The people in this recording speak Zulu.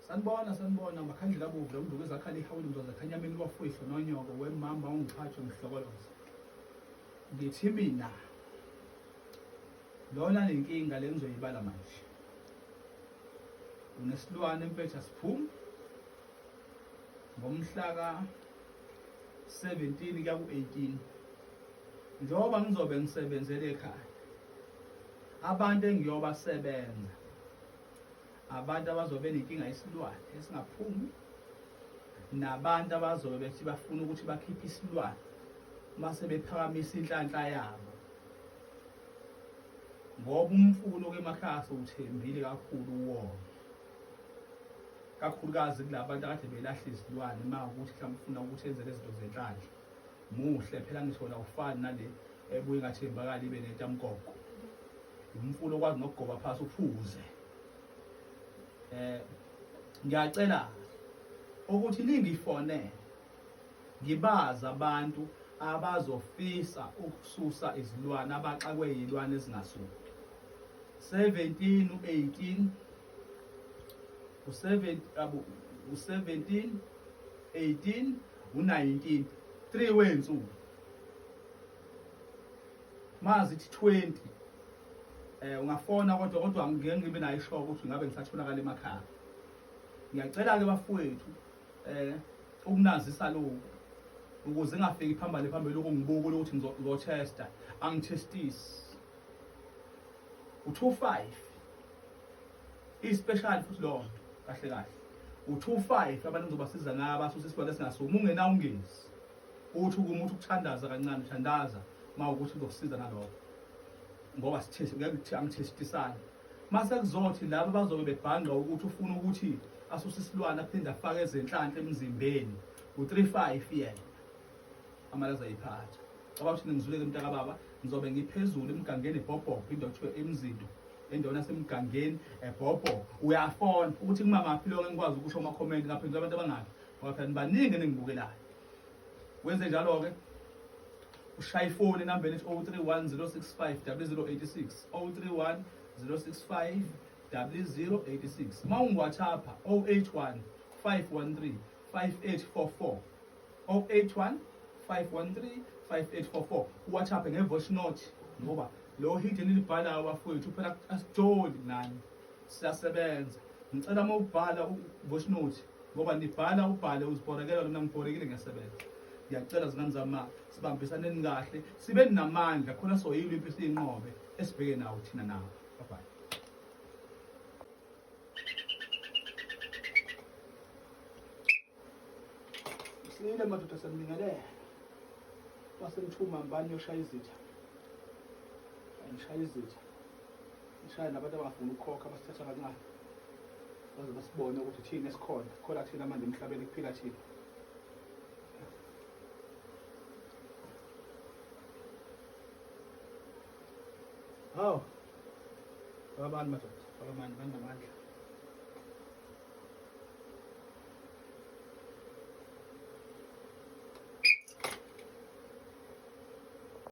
Sanibona makhandlela abovu lomnduku ezakhala ihawule mzoza khanyameni kwafuyihlo nonyoko wemamba ungiphathwe ngihlokoloza. Ngithi mina lona nenkinga le ngizoyibala manje. Unesilwane empetha siphumi ngomhla ka-17 kuya ku-18 njengoba ngizobe ngisebenzele ekhaya. Abantu engiyobasebenza abantu abazobe nenkinga yesilwane esingaphumi nabantu abazobe bethi bafuna ukuthi bakhiphe isilwane mase bephakamisa inhlanhla yabo ngoba umfuno kemakhaya sewuthembile kakhulu kuwona, kakhulukazi kulabantu akade belahla izilwane mawukuthi mhlawumbe ufuna ukuthi enze lezinto zenhlanhla. Muhle phela ngisho la ufani nale ebuye ingathembakali ibe nentamkoko. Umfuno okwazi nokugoba phansi uphuze. Ngiyacela ukuthi ningifone ngibaza abantu abazofisa ukususa izilwane abaxakwe yizilwane ezingasuki. 17 u-18 u-17 18 u-19 3 wensuku mazithi 20. Ungafona kodwa ngeke ngibe nayo ishoka ukuthi ngabe ngisatholakala emakhaya. Ngiyacela ke bafowethu ukunazisa lokhu ukuze ngafiki phambili ukungibuka ukuthi ngizotesta angithestisi. U25 ispecial futhi lo kahle u25 abantu ngizobasiza ngaba susa isibalo esingasumi ungena ungezi uthi kumuntu ukuthandaza kancane thandaza mawukuthi uzokusiza nalokho ngoba sithese ngeke kuthi angithestisana mase kuzothi labo bazobe bebhanga ukuthi ufuna ukuthi asuse isilwane aphinde afake ezenhlanhla emzimbeni u35 yena amalaza ayiphatha ngoba uthi ngizuleke mntaka baba ngizobe ngiphezulu emgangeni ebhobho into ekuthiwa emzindo endaweni yasemgangeni ebhobho. Uyafona ukuthi kumamaphi lonke ngikwazi ukusho ama comment ngaphendula abantu abangaki ngoba phela nibaningi ningibukelayo. Wenze njalo ke ushaya ifoni enambeni ethi 031065 0086 031065 0086. Mawungi-WhatsApp 081 513 5844 081 513 5844. WhatsApp ngevoice note ngoba lo hit enilibhalayo bafowethu phela asijoli nani siyasebenza. Ngicela uma ubhala voice note ngoba nibhala ubhale uzibhorekela mina ngibhorekile ngiyasebenza. Ngiyacela zingane zami sibambisaneni kahle sibe namandla khona soyilwe impilo siyinqobe esibheke nawo thina nawo. Bye. Sile madoda semlingele basemthuma mbani yoshaya izitha. Ngishaya izitha. Ngishaya nabantu abafuna ukukhokha basithatha kancane. Baze basibone ukuthi thina esikhona, khona thina manje emhlabeni kuphila thina. Hawu. Babani madoda, babani banamandla.